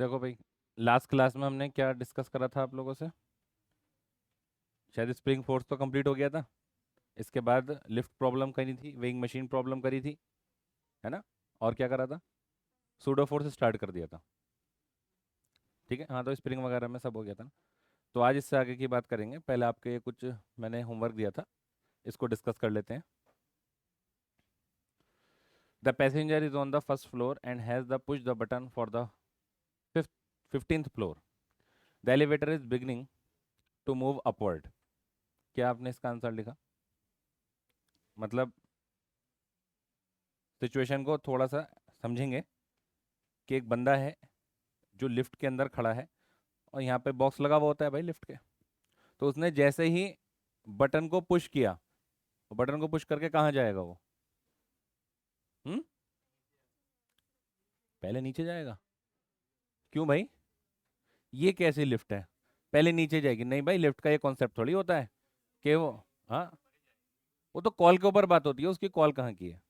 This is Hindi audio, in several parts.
देखो भाई, लास्ट क्लास में हमने क्या डिस्कस करा था आप लोगों से? शायद स्प्रिंग फोर्स तो कंप्लीट हो गया था। इसके बाद लिफ्ट प्रॉब्लम करी थी, वेइंग मशीन प्रॉब्लम करी थी, है ना? और क्या करा था? सूडो फोर्स स्टार्ट कर दिया था। ठीक है, हाँ, तो स्प्रिंग वगैरह में सब हो गया था ना। तो आज इससे आगे की बात करेंगे। पहले आपके कुछ मैंने होमवर्क दिया था, इसको डिस्कस कर लेते हैं। The passenger is on the first floor and has the push the button for the fifth 15th floor. The elevator is beginning to move upward. क्या आपने इसका आंसर लिखा? मतलब सिचुएशन को थोड़ा सा समझेंगे कि एक बंदा है जो लिफ्ट के अंदर खड़ा है, और यहाँ पे बॉक्स लगा हुआ होता है भाई लिफ्ट के। तो उसने जैसे ही बटन को पुश किया, बटन को पुश करके कहाँ जाएगा वो? हम्म पहले नीचे जाएगा। क्यों भाई? ये कैसी लिफ्ट है पहले नीचे जाएगी? नहीं भाई, लिफ्ट का ये कॉन्सेप्ट थोड़ी होता है कि वो, हाँ, वो तो कॉल के ऊपर बात होती है, उसकी कॉल कहाँ की है।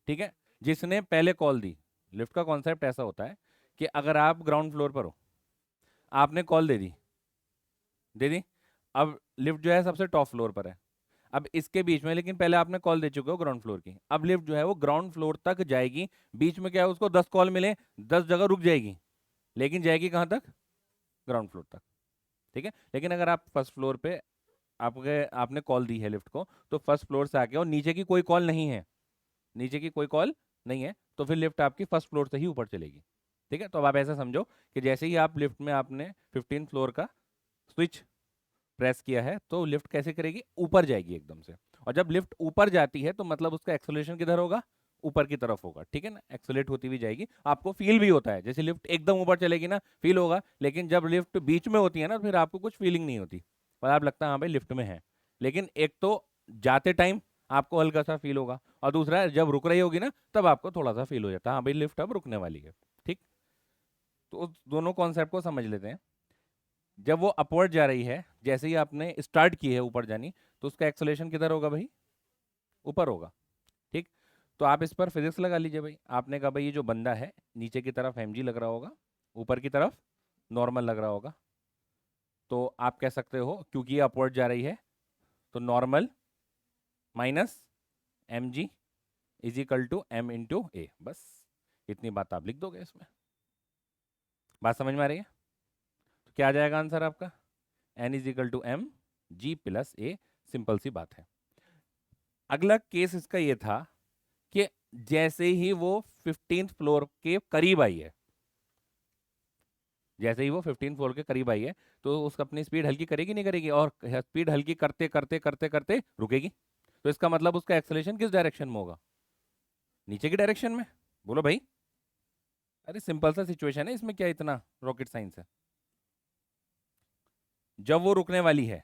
ठीक है, जिसने पहले कॉल दी, लिफ्ट का कॉन्सेप्ट ऐसा होता है कि अगर आप ग्राउंड फ्लोर पर हो, आपने कॉल दे दी, दे दी। अब लिफ्ट जो है सबसे टॉप फ्लोर पर है। अब इसके बीच में, लेकिन पहले आपने कॉल दे चुके हो ग्राउंड फ्लोर की, अब लिफ्ट जो है वो ग्राउंड फ्लोर तक जाएगी। बीच में क्या है, उसको 10 कॉल मिले, 10 जगह रुक जाएगी, लेकिन जाएगी कहाँ तक? ग्राउंड फ्लोर तक। ठीक है, लेकिन अगर आप फर्स्ट फ्लोर पे, आपके आपने कॉल दी है लिफ्ट को, तो फर्स्ट फ्लोर से आके और नीचे की कोई कॉल नहीं है, नीचे की कोई कॉल नहीं है, तो फिर लिफ्ट आपकी फर्स्ट फ्लोर से ही ऊपर चलेगी। ठीक है, तो अब आप ऐसा समझो कि जैसे ही आप लिफ्ट में आपने 15 फ्लोर का स्विच प्रेस किया है, तो लिफ्ट कैसे करेगी? ऊपर जाएगी एकदम से। और जब लिफ्ट ऊपर जाती है तो मतलब उसका एक्सेलरेशन किधर होगा? ऊपर की तरफ होगा। ठीक है ना, एक्सेलरेट होती हुई जाएगी। आपको फील भी होता है, जैसे लिफ्ट एकदम ऊपर चलेगी ना, फील होगा। लेकिन जब लिफ्ट बीच में होती है ना, तो फिर आपको कुछ फीलिंग नहीं होती, और आप लगता है हाँ भाई लिफ्ट में है। लेकिन एक तो जाते टाइम आपको हल्का सा फील होगा, और दूसरा जब रुक रही होगी ना, तब आपको थोड़ा सा फील हो जाता है हाँ भाई लिफ्ट अब रुकने वाली है। ठीक, तो उस दोनों कॉन्सेप्ट को समझ लेते हैं। जब वो अपवर्ड जा रही है, जैसे ही आपने स्टार्ट की है ऊपर जानी, तो उसका एक्सेलरेशन किधर होगा भाई? ऊपर होगा। ठीक, तो आप इस पर फिजिक्स लगा लीजिए भाई। आपने कहा भाई ये जो बंदा है, नीचे की तरफ mg लग रहा होगा, ऊपर की तरफ नॉर्मल लग रहा होगा। तो आप कह सकते हो क्योंकि ये अपवर्ड जा रही है, तो normal minus mg is equal to m into a. बस इतनी बात आप लिख दोगे इसमें। बात समझ में आ रही है? तो क्या आ जाएगा आंसर आपका? n is equal to M G plus A. Simple सी बात है। अगला केस इसका ये था कि जैसे ही वो 15th फ्लोर के करीब आई है, जैसे ही वो 15th फ्लोर के करीब आई है, तो उसका अपनी स्पीड हल्की करेगी नहीं करेगी? और स्पीड हल्की करते करते करते करते रुकेगी। तो इसका मतलब उसका एक्सेलरेशन किस डायरेक्शन में होगा? नीचे की डायरेक्शन में। बोलो भाई। अरे सिंपल सा सिचुएशन है, इसमें क्या इतना रॉकेट साइंस है? जब वो रुकने वाली है,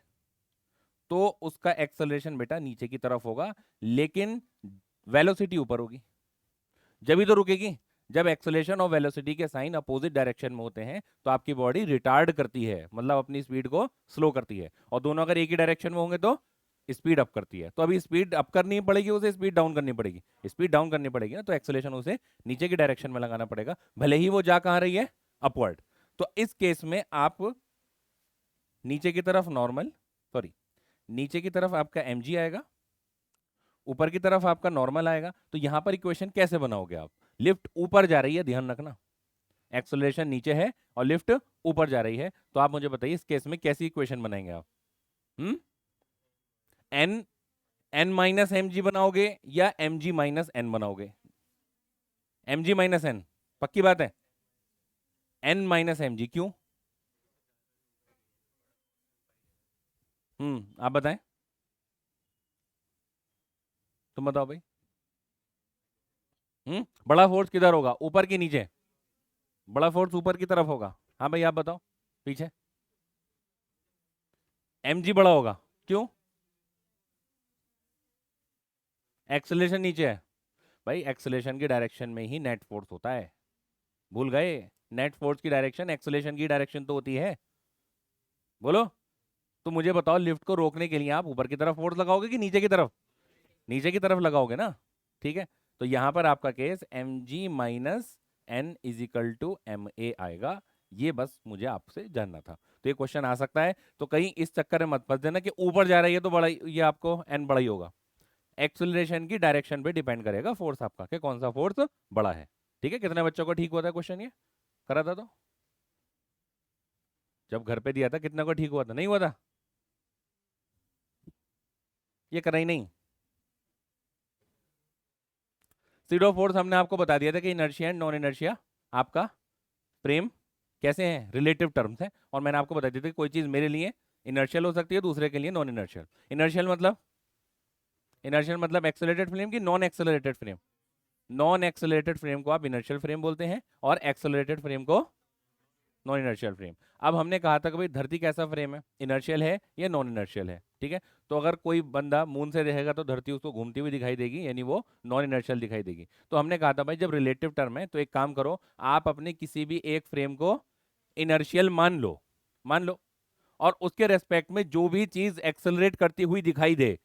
तो उसका एक्सेलरेशन बेटा नीचे की तरफ होगा, लेकिन वेलोसिटी ऊपर होगी। जब ही तो रुकेगी जब एक्सेलरेशन और वेलोसिटी के साइन अपोजिट डायरेक्शन में होते हैं, तो आपकी बॉडी रिटार्ड करती है, मतलब अपनी स्पीड को स्लो करती है। और दोनों अगर एक ही डायरेक्शन में होंगे तो स्पीड अप करती है। तो अभी स्पीड अप करनी पड़ेगी, उसे स्पीड डाउन करनी पड़ेगी। स्पीड डाउन करनी पड़ेगी ना, तो एक्सेलरेशन उसे नीचे की डायरेक्शन में लगाना पड़ेगा, भले ही वो जा कहाँ रही है, अपवर्ड। तो इस केस में आप नीचे की तरफ नॉर्मल, सॉरी, नीचे की तरफ आपका mg आएगा, ऊपर की तरफ आपका नॉर्मल आएगा। तो यहां पर इक्वेशन कैसे बनाओगे आप? लिफ्ट ऊपर जा रही है, ध्यान रखना, एक्सेलरेशन नीचे है और लिफ्ट ऊपर जा रही है, तो आप मुझे बताइए इस केस में कैसी इक्वेशन बनाएंगे आप? Hmm N N minus M G बनाओगे या एम जी माइनस एन बनाओगे? एम जी माइनस एन, पक्की बात है? एन माइनस एम जी, क्यों? आप बताएं, तुम बताओ भाई। बड़ा फोर्स किधर होगा, ऊपर की नीचे? बड़ा फोर्स ऊपर की तरफ होगा। हाँ भाई आप बताओ, पीछे एम जी बड़ा होगा, क्यों? एक्सेलरेशन नीचे है। भाई एक्सेलरेशन की डायरेक्शन में ही नेट फोर्स होता है, भूल गए? नेट फोर्स की डायरेक्शन एक्सेलरेशन की डायरेक्शन तो होती है। बोलो, तो मुझे बताओ लिफ्ट को रोकने के लिए आप ऊपर की तरफ फोर्स लगाओगे कि नीचे की तरफ? नीचे की तरफ लगाओगे ना। ठीक है, तो यहां पर आपका case m ji minus N is equal to m a आएगा। ये बस मुझे आपसे जानना था। तो ये क्वेश्चन आ सकता है, तो कहीं इस चक्कर में मत फंस देना कि ऊपर जा रही है तो बड़ा ये आपको N बड़ा ही होगा। एक्सेलरेशन की डायरेक्शन पे डिपेंड करेगा फोर्स आपका, कि कौन सा फोर्स बड़ा है। ठीक है, कितने बच्चों को ठीक होता है क्वेश्चन ये करा था? तो जब घर पे दिया था कितना को ठीक हुआ था? नहीं हुआ था? ये करा ही नहीं। सीडो फोर्स हमने आपको बता दिया था कि इनर्शिया एंड नॉन इनर्शिया आपका फ्रेम कैसे हैं, रिलेटिव टर्म्स हैं। और मैंने आपको बता दिया था कि कोई चीज मेरे लिए इनर्शियल हो सकती है, दूसरे के लिए नॉन इनर्शियल। इनर्शियल मतलब एक्सेलरेटेड फ्रेम की non accelerated frame? Non accelerated frame को आप इनर्शियल फ्रेम बोलते हैं और एक्सेलरेटेड फ्रेम को नॉन इनर्शियल फ्रेम। अब हमने कहा था कि भाई धरती कैसा फ्रेम है, इनर्शियल है या नॉन इनर्शियल है। ठीक है, तो अगर कोई बंदा मून से देखेगा तो धरती उसको घूमती हुई दिखाई देगी, यानी वो नॉन इनर्शियल दिखाई देगी। तो हमने कहा था भाई जब रिलेटिव टर्म है तो एक काम करो, आप अपने किसी भी एक फ्रेम को इनर्शियल मान लो, और उसके रेस्पेक्ट में जो भी चीज एक्सेलरेट करती हुई दिखाई दे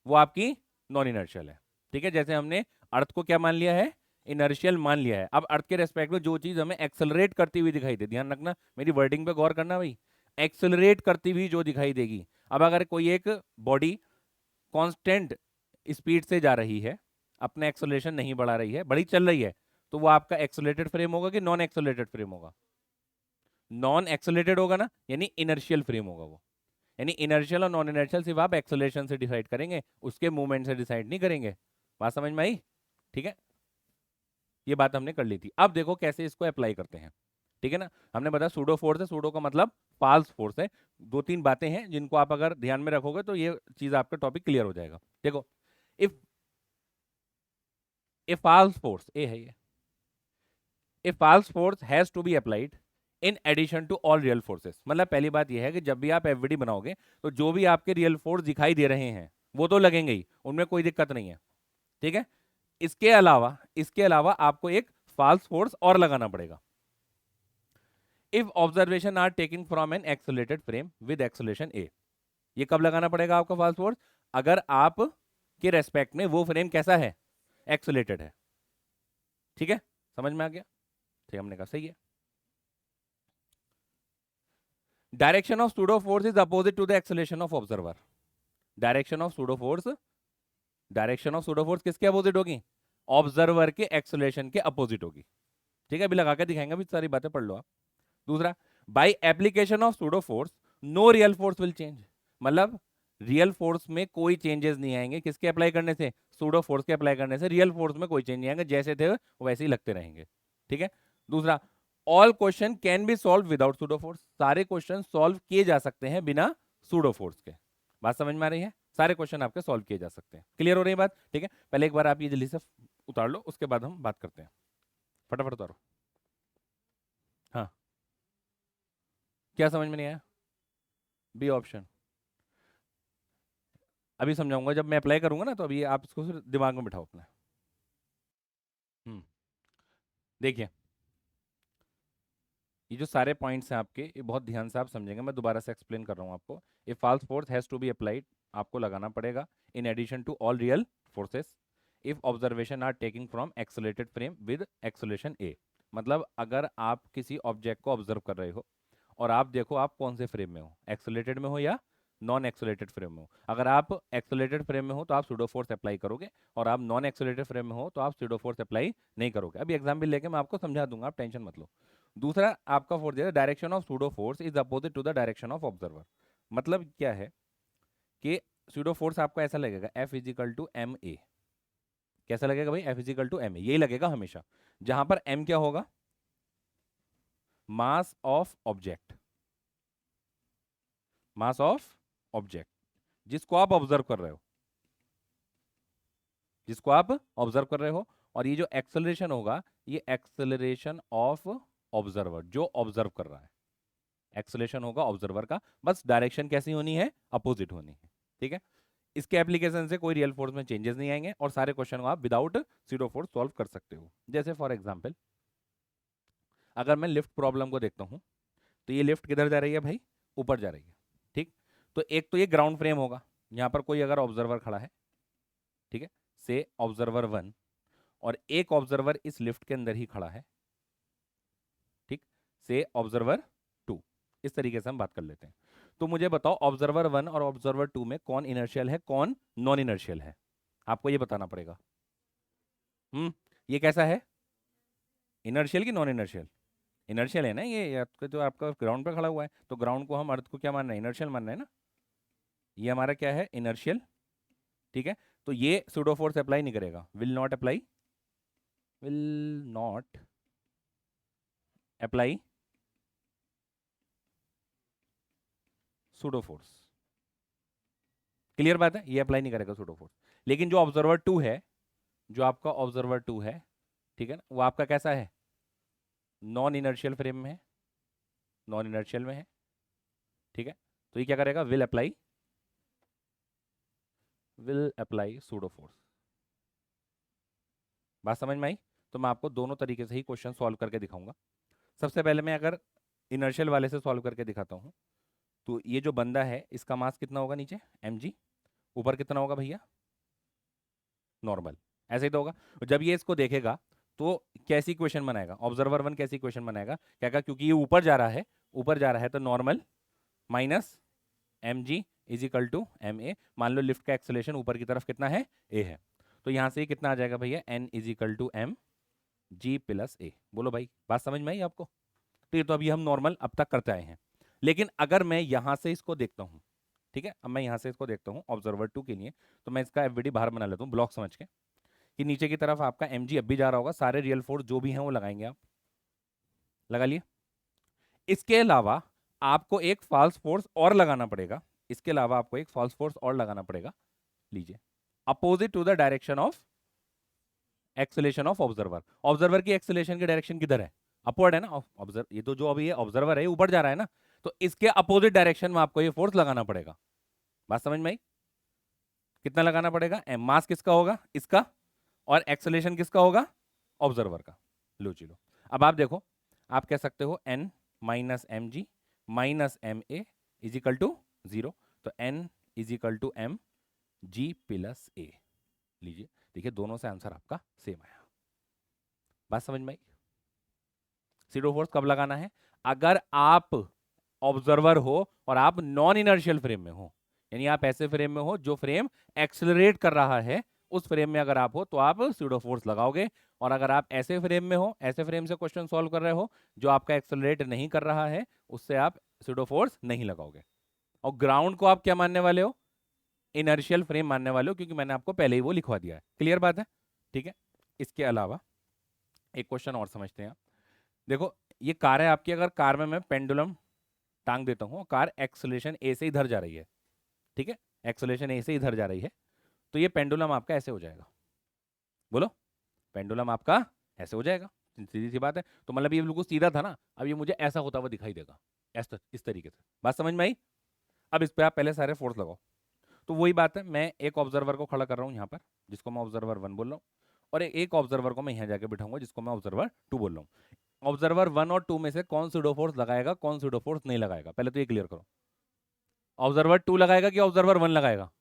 वो आपकी नॉन इनर्शियल है। ठीक है, जैसे हमने अर्थ को क्या मान लिया है, इनर्शियल मान लिया है। अब अर्थ के रेस्पेक्ट में जो चीज हमें एक्सेलरेट करती हुई दिखाई दे, ध्यान रखना मेरी वर्डिंग पे गौर करना भाई, एक्सेलरेट करती हुई जो दिखाई देगी। अब अगर कोई एक बॉडी कांस्टेंट स्पीड से जा रही है, अपना एक्सेलरेशन नहीं बढ़ा रही है, बड़ी चल रही है, तो वो आपका एक्सेलरेटेड फ्रेम होगा कि नॉन एक्सेलरेटेड फ्रेम होगा? नॉन एक्सेलरेटेड होगा ना, यानी इनर्शियल फ्रेम होगा वो। यानी इनर्शियल और नॉन इनर्शियल सिर्फ आप एक्सेलरेशन से डिसाइड करेंगे, उसके मूवमेंट से डिसाइड नहीं करेंगे। बात समझ में आई? ठीक है, ये बात हमने कर ली थी। अब देखो कैसे इसको अप्लाई करते हैं। ठीक है ना, हमने बताया सूडो फोर्स है, सूडो का मतलब फाल्स फोर्स है। दो तीन बातें हैं जिनको आप अगर ध्यान में रखोगे तो ये चीज आपका टॉपिक क्लियर हो जाएगा। देखो, if a false force a है ये, a false force has to be applied in addition to all real forces. मतलब पहली बात यह है कि जब भी आप एफवीडी बनाओगे तो जो भी आपके रियल फोर्स दिखाई दे रहे हैं वो तो लगेंगे ही, उनमें कोई दिक्कत नहीं है। ठीक है, इसके अलावा आपको एक फाल्स फोर्स और लगाना पड़ेगा। If observation are taking from an accelerated frame with acceleration A. ये कब लगाना पड़ेगा आपका फाल्स फोर्स? अगर आप के रेस्पेक्ट में वो फ्रेम कैसा है, एक्सेलरेटेड है। ठीक है, समझ में आ गया? ठीक, हमने कहा सही है। Direction of pseudo force is opposite to the acceleration of observer. Direction of pseudo force, direction of pseudo force किसके अपोजिट होगी? ऑब्जर्वर के एक्सेलरेशन के अपोजिट होगी। ठीक है, अभी लगा के दिखाएंगे, अभी सारी बातें पढ़ लो आप। दूसरा, by application of pseudo force no real force will change. मतलब रियल फोर्स में कोई चेंजेस नहीं आएंगे, किसके अप्लाई करने से? सूडो फोर्स के अप्लाई करने से रियल फोर्स में कोई चेंज नहीं आएंगे, जैसे थे वैसे ही लगते रहेंगे। ठीक है, दूसरा, all question can be solve without pseudo force. सारे क्वेश्चन सॉल्व किए जा सकते हैं बिना सूडो फोर्स के। बात समझ में आ रही है? सारे क्वेश्चन आपके सॉल्व किए जा सकते हैं। क्लियर हो रही है बात? ठीक है, पहले एक बार आप ये जल्दी से उतार लो, उसके बाद हम बात करते हैं। फटाफट उतारो। हाँ, क्या समझ में नहीं आया? बी ऑप्शन अभी समझाऊंगा, जब मैं अप्लाई करूंगा ना, तो अभी आप इसको सिर्फ दिमाग में बिठाओ अपना। हम्म, देखिए, ये जो सारे पॉइंट्स हैं आपके, ये बहुत ध्यान से आप समझेंगे। मैं दोबारा से एक्सप्लेन कर रहा हूँ आपको। A false force has to be applied, आपको लगाना पड़ेगा in addition to all real forces if observation are taking from accelerated frame with acceleration A. मतलब अगर आप किसी ऑब्जेक्ट को ऑब्जर्व कर रहे हो और आप देखो आप कौन से फ्रेम में हो, एक्सेलरेटेड में हो या नॉन एक्सेलरेटेड फ्रेम में हो। अगर आप एक्सेलरेटेड फ्रेम में हो तो आप सूडो फोर्स अप्लाई करोगे, और आप नॉन एक्सेलरेटेड फ्रेम में हो तो आप सूडो फोर्स अप्लाई नहीं करोगे। अभी एग्जाम्पल लेके मैं आपको समझा दूंगा, आप टेंशन मत लो। दूसरा आपका फोर्स है, direction of pseudo force is opposite to the direction of observer. मतलब क्या है कि सूडो फोर्स आपको ऐसा लगेगा f equal to m a. कैसा लगेगा भाई? F equal to m a, यही लगेगा हमेशा। जहां पर एम क्या होगा? Mass of object, mass of object जिसको आप ऑब्जर्व कर रहे हो, जिसको आप ऑब्जर्व कर रहे हो। और ये जो एक्सेलरेशन होगा, ये एक्सेलरेशन ऑफ ऑब्जर्वर, जो ऑब्जर्व कर रहा है। एक्सेलरेशन होगा ऑब्जर्वर का, बस डायरेक्शन कैसी होनी है? अपोजिट होनी है। ठीक है, इसके एप्लीकेशन से कोई रियल फोर्स में चेंजेस नहीं आएंगे और सारे क्वेश्चन को आप विदाउट सीडो फोर्स सॉल्व कर सकते हो। जैसे फॉर एग्जांपल, अगर मैं लिफ्ट प्रॉब्लम को देखता हूं, तो ये लिफ्ट किधर जा रही है भाई? ऊपर जा रही है। ठीक, तो एक तो ये ग्राउंड फ्रेम होगा, यहां पर कोई अगर ऑब्जर्वर खड़ा है, ठीक है, से ऑब्जर्वर 1, और एक ऑब्जर्वर इस लिफ्ट के अंदर ही खड़ा है, से ऑब्जर्वर 2। इस तरीके से हम बात कर लेते हैं। तो मुझे बताओ ऑब्जर्वर 1 और ऑब्जर्वर 2 में कौन इनर्शियल है कौन नॉन इनर्शियल है, आपको ये बताना पड़ेगा। ये कैसा है, इनर्शियल की नॉन इनर्शियल? इनर्शियल है ना ये आपका, जो आपका ग्राउंड पे खड़ा हुआ है, तो ग्राउंड को हम अर्थ को क्या मान रहे हैं, इनर्शियल मान रहे हैं ना। ये हमारा क्या है, इनर्शियल। ठीक है, तो ये सूडो फोर्स अप्लाई नहीं करेगा, will not apply, will not apply pseudo force. Clear बात है, ये अप्लाई नहीं करेगा सूडो फोर्स। लेकिन जो ऑब्जर्वर 2 है, जो आपका ऑब्जर्वर 2 है, ठीक है ना, वो आपका कैसा है, नॉन इनर्शियल फ्रेम में है, नॉन इनर्शियल में है। ठीक है, तो ये क्या करेगा, विल अप्लाई सूडो फोर्स। बात समझ में आई? तो मैं आपको दोनों तरीके से ही क्वेश्चन सॉल्व करके दिखाऊंगा। सबसे पहले मैं अगर इनर्शियल वाले से सॉल्व करके दिखाता हूँ, तो ये जो बंदा है इसका मास कितना होगा नीचे mg, ऊपर कितना होगा भैया, नॉर्मल। ऐसे ही तो होगा। जब ये इसको देखेगा तो कैसी इक्वेशन बनाएगा, ऑब्जर्वर 1 कैसी इक्वेशन बनाएगा, क्या कहा, क्योंकि ये ऊपर जा रहा है, ऊपर जा रहा है तो normal minus mg is equal to ma। मान लो लिफ्ट का एक्सेलेरेशन ऊपर की तरफ कितना है, a है, तो यहाँ से कितना आ जाएगा भैया, n is equal to m g plus a। बोलो भाई, बात समझ में आई आपको? तो ये तो अभी हम नॉर्मल अब तक करते आए हैं। लेकिन अगर मैं यहाँ से इसको देखता हूँ, ठीक है, अब मैं यहाँ से इसको देखता हूँ ऑब्जर्वर 2 के लिए, तो मैं इसका एफवीडी बाहर बना लेता हूँ ब्लॉक समझ के, कि नीचे की तरफ आपका mg अब भी जा रहा होगा, सारे रियल फोर्स जो भी हैं वो लगाएंगे आप, लगा लिए। इसके अलावा आपको एक फॉल्स फोर्स और लगाना पड़ेगा, इसके अलावा आपको एक फॉल्स फोर्स और लगाना पड़ेगा, लीजिए, opposite to the direction of acceleration of observer. Observer की एक्सेलेरेशन की डायरेक्शन किधर है, अपवर्ड है ना, ऑब्जर्व, ये तो जो अभी ये ऑब्जर्वर है ऊपर जा रहा है ना, तो इसके अपोजिट डायरेक्शन में आपको ये फोर्स लगाना पड़ेगा। बात समझ में आई? कितना लगाना पड़ेगा, मास किसका होगा, इसका, और एक्सेलेरेशन किसका होगा, ऑब्जर्वर का। लो चलो, अब आप देखो, आप कह सकते हो n minus M ji minus M A is equal to 0, तो n is equal to M G plus A. लीजिए, देखिए दोनों से आंसर आपका सेम आया। बात समझ में आई? सीडो फोर्स कब लगाना है, अगर आप ऑब्जर्वर हो और आप नॉन इनर्शियल फ्रेम में हो, यानी आप ऐसे फ्रेम में हो जो फ्रेम एक्सेलरेट कर रहा है, उस फ्रेम में अगर आप हो तो आप सीडो फोर्स लगाओगे। और अगर आप ऐसे फ्रेम में हो, ऐसे फ्रेम से क्वेश्चन सॉल्व कर रहे हो जो आपका एक्सेलरेट नहीं कर रहा है, उससे आप सीडो फोर्स नहीं लगाओगे। और ग्राउंड को आप क्या मानने वाले हो, इनर्शियल फ्रेम मानने वाले हो, क्योंकि मैंने आपको पहले ही वो लिखवा दिया है। क्लियर बात है? ठीक है, इसके अलावा एक क्वेश्चन और समझते हैं। देखो, ये कार है आपकी, अगर कार में मैं पेंडुलम टांग देता हूँ, कार एक्सेलरेशन ए से इधर जा रही है, ठीक है, एक्सेलरेशन ए से इधर जा रही है, तो ये पेंडुलम आपका ऐसे हो जाएगा। बोलो, पेंडुलम आपका ऐसे हो जाएगा, सीधी सी बात है। तो मतलब ये बिल्कुल सीधा था ना, अब ये मुझे ऐसा होता हुआ दिखाई देगा, ऐसा, इस तरीके से। बात समझ में आई? अब इस पे आप पहले सारे फोर्स लगाओ। तो वही बात है, मैं एक ऑब्जर्वर को खड़ा कर रहा हूँ यहाँ पर, जिसको मैं ऑब्जर्वर 1 बोल रहा हूँ, और एक ऑब्जर्वर को मैं यहाँ जाके बिठाऊंगा, जिसको मैं ऑब्जर्वर 2 बोल रहा हूँ। ऑब्जर्वर 1 और 2 में से कौन सूडो फोर्स लगाएगा, कौन सूडो फोर्स नहीं लगाएगा, पहले तो ये क्लियर करो। ऑब्जर्वर 2 लगाएगा कि ऑब्जर्वर 1 लगाएगा?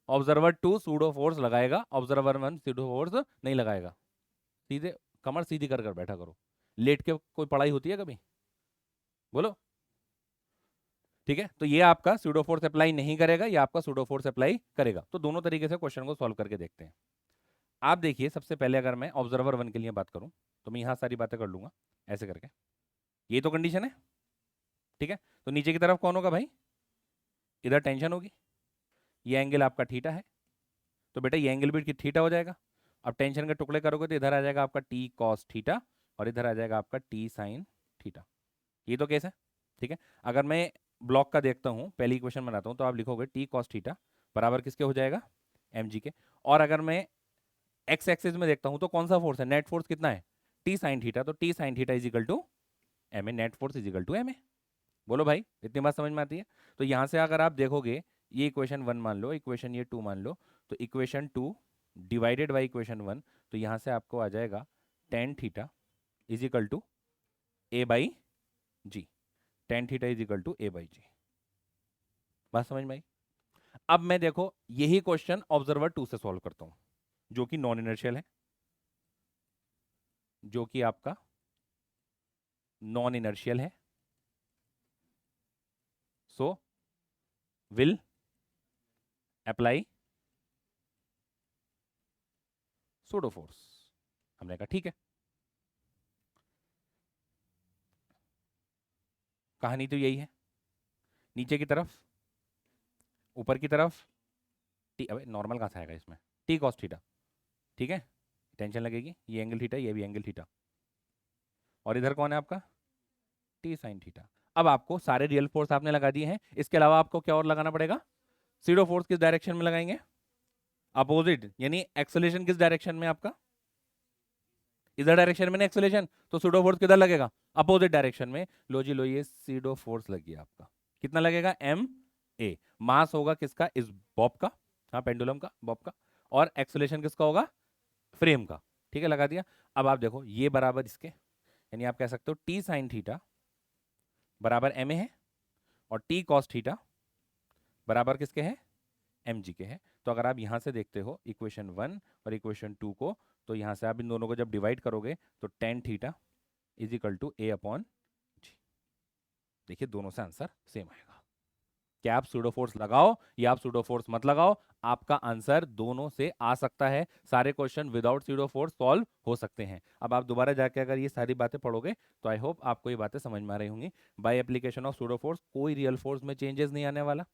ऑब्जर्वर 2 सूडो फोर्स लगाएगा, ऑब्जर्वर 1 सूडो फोर्स नहीं लगाएगा। सीधे कमर सीधी कर कर बैठा करो, लेट के कोई पढ़ाई होती है कभी? बोलो। ठीक है, तो ये आपका सूडो फोर्स अप्लाई नहीं करेगा, ये आपका सूडो फोर्स अप्लाई करेगा। तो दोनों तरीके से क्वेश्चन को सॉल्व करके देखते हैं। आप देखिए, सबसे पहले अगर मैं ऑब्जर्वर 1 के लिए बात करूं, तो मैं यहां सारी बातें कर लूंगा ऐसे करके, ये तो कंडीशन है, ठीक है। तो नीचे की तरफ कौन होगा भाई, इधर टेंशन होगी, ये एंगल आपका थीटा है, तो बेटा ये एंगल भी थीटा हो जाएगा। अब टेंशन के टुकड़े करोगे तो इधर आ जाएगा आपका टी कॉस थीटा, और इधर आ जाएगा आपका टी साइन थीटा। ये तो केस है, ठीक है। अगर मैं ब्लॉक का देखता हूँ, पहली इक्वेशन बनाता हूँ, तो आप लिखोगे टी कॉस थीटा बराबर किसके हो जाएगा, एम जी के। और अगर मैं एक्स एक्सिस में देखता हूँ तो कौन सा फोर्स है, नेट फोर्स कितना है, टी साइन थीटा, तो t sine theta is equal to m a, net force is equal to m a. बोलो भाई, इतनी बात समझ में आती है? तो यहाँ से अगर आप देखोगे, ये इक्वेशन 1 मान लो, इक्वेशन ये 2 मान लो, तो इक्वेशन 2 डिवाइडेड बाई इक्वेशन 1, तो यहाँ से आपको आ जाएगा tan theta is equal to A by G, tan theta is equal to A by G. बात समझ में आई? अब मैं देखो यही क्वेश्चन ऑब्जर्वर 2 से सॉल्व करता हूं, जो कि नॉन इनर्शियल है, जो कि आपका नॉन इनर्शियल है, so will apply pseudo force. हमने कहा ठीक है, कहानी तो यही है। नीचे की तरफ, ऊपर की तरफ टी, अबे नॉर्मल कहाँ से आएगा इसमें, टी कॉस थीटा, ठीक है, टेंशन लगेगी, ये एंगल थीटा, ये भी एंगल थीटा, और इधर कौन है आपका, टी साइन थीटा। अब आपको सारे रियल फोर्स आपने लगा दिए हैं, इसके अलावा आपको क्या और लगाना पड़ेगा, सीडो फोर्स किस डायरेक्शन में लगाएंगे, अपोजिट, यानी एक्सेलेरेशन किस डायरेक्शन में आपका, इधर डायरेक्शन में ना एक्सेलेरेशन, तो सूडो फोर्स किधर लगेगा, अपोजिट डायरेक्शन में। लो जी लो, ये सीडो फोर्स लग गया आपका, कितना लगेगा, एम ए। मास होगा किसका, इस बॉब का, हाँ पेंडुलम का, बॉब का, और एक्सेलेरेशन किसका होगा, फ्रेम का, ठीक है, लगा दिया। अब आप देखो ये बराबर इसके, यानी आप कह सकते हो टी साइन थीटा बराबर एम ए है, और टी कॉस थीटा बराबर किसके हैं, एम जी के हैं। तो अगर आप यहां से देखते हो इक्वेशन 1 और इक्वेशन 2 को, तो यहां से आप इन दोनों को जब डिवाइड करोगे तो tan theta is equal to A upon G. देखिए दोनों से आंसर सेम आएगा। क्या आप सूडो फोर्स लगाओ या आप सूडो फोर्स मत लगाओ, आपका आंसर दोनों से आ सकता है। सारे question without pseudo force solve हो सकते हैं। अब आप दोबारा जाके अगर ये सारी बातें पढ़ोगे तो आई होप आपको ये बातें समझ में आ रही होंगी। By application of pseudo force कोई रियल फोर्स में चेंजेस नहीं आने वाला।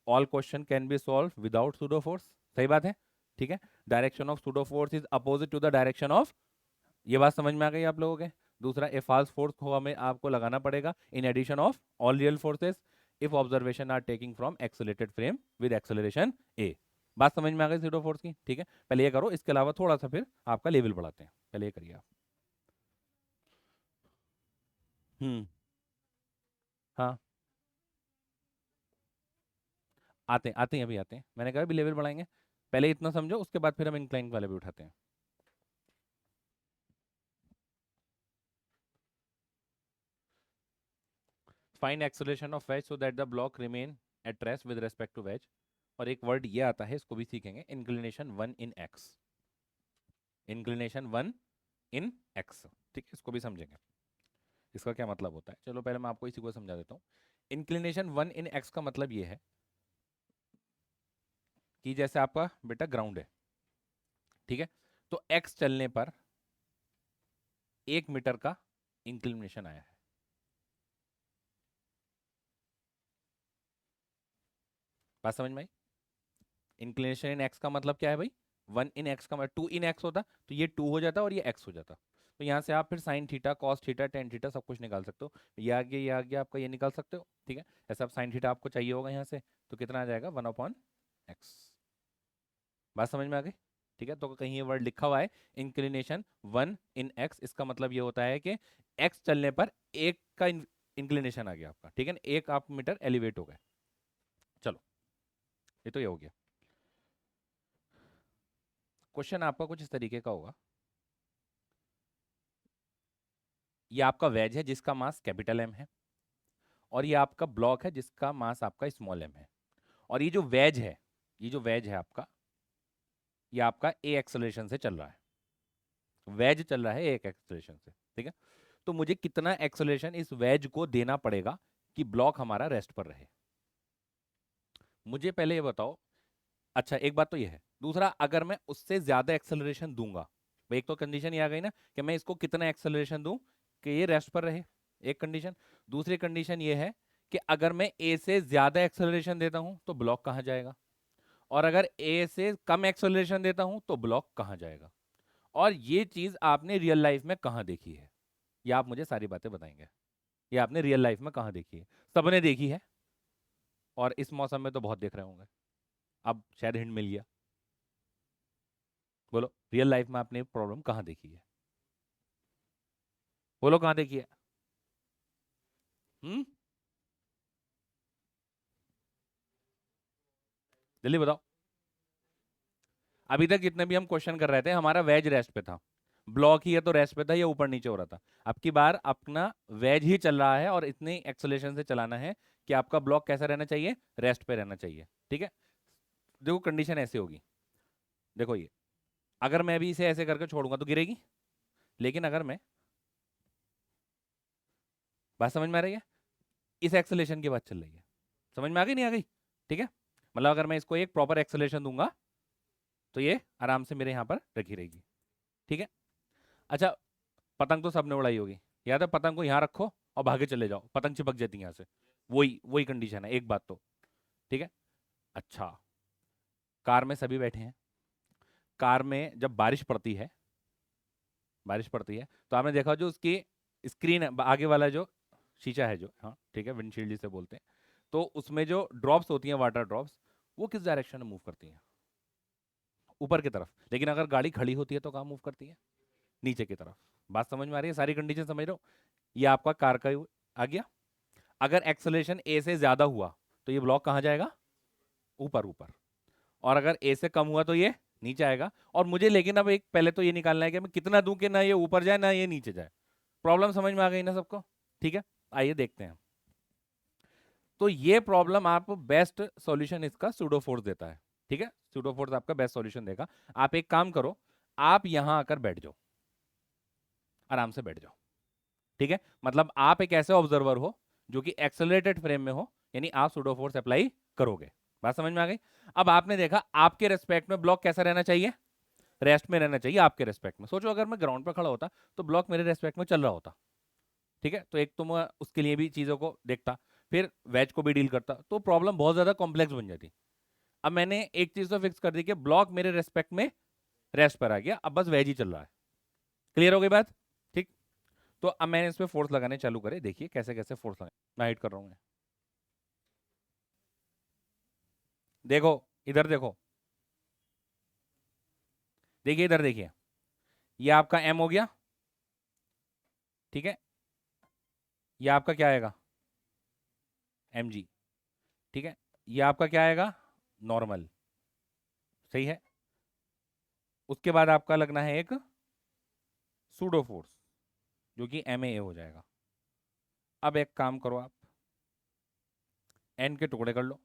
All question can be solve without pseudo force, सही बात है, ठीक है। Direction of pseudo force is opposite to the direction of, ये बात समझ में आ गई आप लोगों के। दूसरा, ए फाल्स फोर्स को हमें आपको लगाना पड़ेगा in addition of all real forces if observation are taking from accelerated frame with acceleration A. बात समझ में आ गई सूडो फोर्स की, ठीक है। पहले ये करो, इसके अलावा थोड़ा सा फिर आपका लेवल बढ़ाते हैं। पहले ये करिए आप। हाँ, आते हैं अभी आते हैं, मैंने कहा अभी लेवल बढ़ाएंगे। पहले इतना समझो, उसके बाद फिर हम इंक्लाइन वाले भी उठाते हैं। Find acceleration of wedge so that the block remain at rest with respect to wedge. और एक वर्ड ये आता है, इसको भी सीखेंगे, inclination 1 in x. Inclination 1 in x, ठीक है, इसको भी समझेंगे, इसका क्या मतलब होता है। चलो पहले मैं आपको इसी को समझा देता हूँ। इंक्लिनेशन 1 इन एक्स का मतलब ये है कि जैसे आपका बेटा ग्राउंड है, ठीक है, तो एक्स चलने पर 1 मीटर का इंक्लिनेशन आया है। बात समझ में आई। इंक्लिनेशन इन एक्स का मतलब क्या है भाई, 1 इन एक्स का मतलब 2 इन एक्स होता, तो ये 2 हो जाता और ये एक्स हो जाता। तो यहाँ से आप फिर sine theta, cos theta, tan theta सब कुछ निकाल सकते हो। ये आ गया आपका, ये निकाल सकते हो, ठीक है। ऐसा आप साइन थीटा आपको चाहिए होगा यहाँ से, तो कितना आ जाएगा, 1/x। बात समझ में आ गई, ठीक है। तो कहीं ये वर्ड लिखा हुआ है इंक्लिनेशन 1 इन एक्स, इसका मतलब ये होता है कि एक्स चलने पर एक का इंक्लिनेशन आ गया आपका, ठीक है ना, 1 मीटर एलिवेट हो गए। चलो ये तो ये हो गया। क्वेश्चन आपका कुछ इस तरीके का होगा, ये आपका वेज है जिसका मास कैपिटल एम है, और ये आपका ब्लॉक है जिसका मास आपका स्मॉल एम है। और ये जो वेज है, ये जो वेज है आपका, ये आपका ए एक्सेलरेशन से चल रहा है, वेज चल रहा है एक एक्सेलरेशन से, ठीक है। तो मुझे कितना एक्सेलरेशन इस वेज को देना पड़ेगा कि ब्लॉक हमारा रेस्ट पर रहे, मुझे पहले ये बताओ। अच्छा एक बात तो ये है, दूसरा अगर मैं उससे ज्यादा एक्सेलरेशन दूंगा, भाई एक तो कंडीशन ये आ गई ना कि मैं इसको कितना एक्सेलरेशन दूं कि ये रेस्ट पर रहे, एक कंडीशन। दूसरी कंडीशन ये है कि अगर मैं ए से ज्यादा एक्सेलरेशन देता हूं तो ब्लॉक कहां जाएगा, और अगर ए से कम एक्सेलरेशन देता हूं तो ब्लॉक कहां जाएगा। और ये चीज आपने रियल लाइफ में कहां देखी है, ये आप मुझे सारी बातें बताएंगे। ये आपने रियल लाइफ में कहां देखी है, सबने देखी है, और इस मौसम में तो बहुत देख रहे होंगे। अब शायद हिंट मिल गया, बोलो रियल लाइफ में आपने प्रॉब्लम कहां देखी है, बोलो कहां देखी है। हम्म, जल्दी बताओ। अभी तक जितने भी हम क्वेश्चन कर रहे थे हमारा वेज रेस्ट पे था, ब्लॉक ही है तो रेस्ट पे था, या ऊपर नीचे हो रहा था। अब की बार अपना वेज ही चल रहा है और इतनी एक्सेलेरेशन से चलाना है कि आपका ब्लॉक कैसा रहना चाहिए, रेस्ट पे रहना चाहिए, ठीक है। देखो कंडीशन ऐसे होगी, देखो ये, अगर मैं भी इसे ऐसे करके छोड़ूंगा तो गिरेगी, लेकिन अगर मैं बात समझ में आ रही है? इस एक्सेलेरेशन की बात चल रही है। समझ में आ गई नहीं आ गई? ठीक है, मतलब अगर मैं इसको एक प्रॉपर एक्सेलेरेशन दूंगा तो ये आराम से मेरे यहाँ पर रखी रहेगी। ठीक है। अच्छा, पतंग तो सबने उड़ाई होगी, याद है? पतंग को यहाँ रखो और भागे चले जाओ, पतंग चिपक जाती है यहाँ से। वही वही कंडीशन है, एक बात तो। ठीक है। अच्छा, कार में सभी बैठे हैं। कार में जब बारिश पड़ती है, बारिश पड़ती है तो आपने देखा जो उसकी स्क्रीन है, आगे वाला जो शीशा है, जो, हाँ ठीक है, विंडशील्ड जिसे बोलते हैं, तो उसमें जो ड्रॉप्स होती हैं, वाटर ड्रॉप्स, वो किस डायरेक्शन में मूव करती हैं? ऊपर की तरफ। लेकिन अगर गाड़ी खड़ी होती है तो कहाँ मूव करती है? नीचे की तरफ। बात समझ में आ रही है? सारी कंडीशन समझ रहे हो? ये आपका कार का आ गया। अगर एक्सेलरेशन ए से ज्यादा हुआ तो ये ब्लॉक कहाँ जाएगा? ऊपर ऊपर। और अगर ए से कम हुआ तो ये नीचे आएगा। और मुझे लेकिन अब एक पहले तो ये निकालना है कि मैं कितना दूं कि ना ये ऊपर जाए ना ये नीचे जाए। प्रॉब्लम समझ में आ गई ना सबको? ठीक है, आइए देखते हैं। तो ये प्रॉब्लम आप बेस्ट सॉल्यूशन इसका सूडो फोर्स देता है। ठीक है, सूडो फोर्स आपका बेस्ट सॉल्यूशन देगा। आप एक काम करो, आप यहां आकर बैठ जाओ, आराम से बैठ जाओ। ठीक है, मतलब आप एक ऐसे ऑब्जर्वर हो जो कि एक्सेलरेटेड फ्रेम में हो, यानी आप सूडो फोर्स अप्लाई करोगे। बात समझ में आ गई? अब आपने देखा आपके रेस्पेक्ट में ब्लॉक कैसा रहना चाहिए? रेस्ट में रहना चाहिए आपके रेस्पेक्ट में। सोचो अगर मैं ग्राउंड पर खड़ा होता तो ब्लॉक मेरे रेस्पेक्ट में चल रहा होता। ठीक है, तो एक तो मैं उसके लिए भी चीज़ों को देखता, फिर वेज को भी डील करता, तो प्रॉब्लम बहुत ज़्यादा कॉम्प्लेक्स बन जाती। अब मैंने एक चीज़ तो फिक्स कर दी कि ब्लॉक मेरे रेस्पेक्ट में रेस्ट पर आ गया, अब बस वेज ही चल रहा है। क्लियर हो गई बात? ठीक। तो अब मैंने इस पर फोर्स लगाने चालू करे, देखिए कैसे कैसे फोर्स लगाए। मैं हाइट कर रहा हूँ, देखो इधर देखो, देखिए इधर देखिए, ये आपका एम हो गया। ठीक है, ये आपका क्या आएगा? M g. ठीक है, ये आपका क्या आएगा? नॉर्मल। सही है। उसके बाद आपका लगना है एक सूडो फोर्स, जो कि एम ए हो जाएगा। अब एक काम करो, आप एन के टुकड़े कर लो।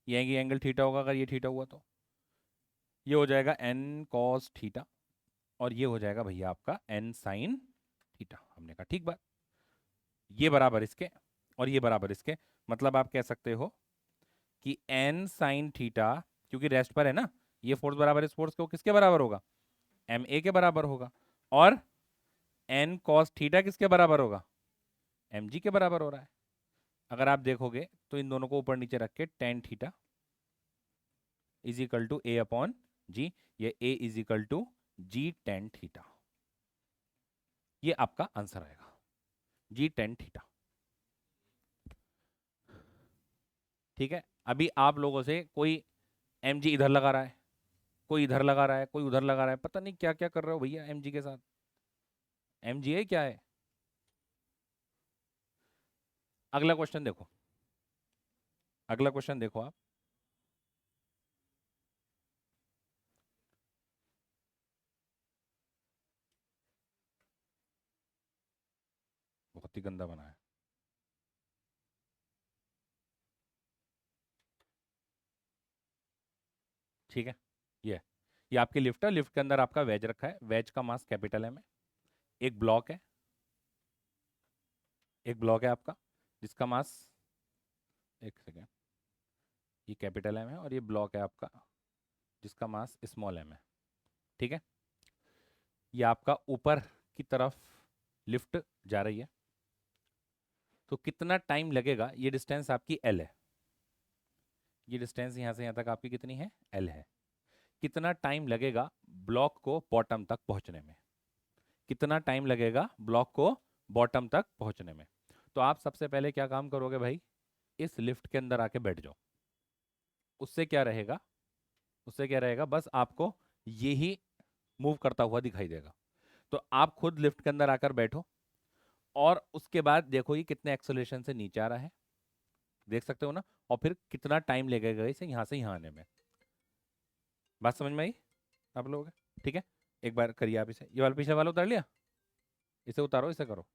ये एंगल थीटा होगा, अगर ये थीटा हुआ तो ये हो जाएगा एन कॉस थीटा, और ये हो जाएगा भैया आपका एन साइन थीटा। हमने कहा ठीक बात। ये बराबर इसके और ये बराबर इसके, मतलब आप कह सकते हो कि एन साइन थीटा, क्योंकि रेस्ट पर है ना, ये फोर्स बराबर इस फोर्स को किसके बराबर होगा? एम ए के बराबर होगा। और एन कॉस थीटा किसके बराबर होगा? एम जी के बराबर हो रहा है। अगर आप देखोगे तो इन दोनों को ऊपर नीचे रख के tan theta is equal to A upon G, ये A is equal to G tan theta. ये आपका आंसर आएगा, जी टेन थीटा। ठीक है, अभी आप लोगों से कोई एम जी इधर लगा रहा है, कोई इधर लगा रहा है, कोई उधर लगा रहा है, पता नहीं क्या क्या कर रहे हो भैया एम जी के साथ। एम जी है क्या है? अगला क्वेश्चन देखो, अगला क्वेश्चन देखो आप। बहुत ही गंदा बना है। ठीक है, ये आपकी लिफ्ट है, लिफ्ट के अंदर आपका वेज रखा है, वेज का मास कैपिटल एम है। एक ब्लॉक है, एक ब्लॉक है आपका जिसका मास, एक सेकेंड, ये कैपिटल एम है और ये ब्लॉक है आपका जिसका मास स्मॉल एम है। ठीक है, ये आपका ऊपर की तरफ लिफ्ट जा रही है, तो कितना टाइम लगेगा? ये डिस्टेंस आपकी एल है, ये डिस्टेंस यहाँ से यहाँ तक आपकी कितनी है? एल है। कितना टाइम लगेगा ब्लॉक को बॉटम तक पहुंचने में? कितना टाइम लगेगा ब्लॉक को बॉटम तक पहुंचने में? तो आप सबसे पहले क्या काम करोगे भाई, इस लिफ्ट के अंदर आके बैठ जाओ। उससे क्या रहेगा? उससे क्या रहेगा, बस आपको यही मूव करता हुआ दिखाई देगा। तो आप खुद लिफ्ट के अंदर आकर बैठो और उसके बाद देखो ये कितने एक्सेलरेशन से नीचे आ रहा है, देख सकते हो ना, और फिर कितना टाइम लगेगा इसे यहाँ से यहाँ आने में। बात समझ में आई आप लोगों के? ठीक है, एक बार करिए आप इसे, ये वाला पीछे वाला उतार लिया, इसे उतारो, इसे करो।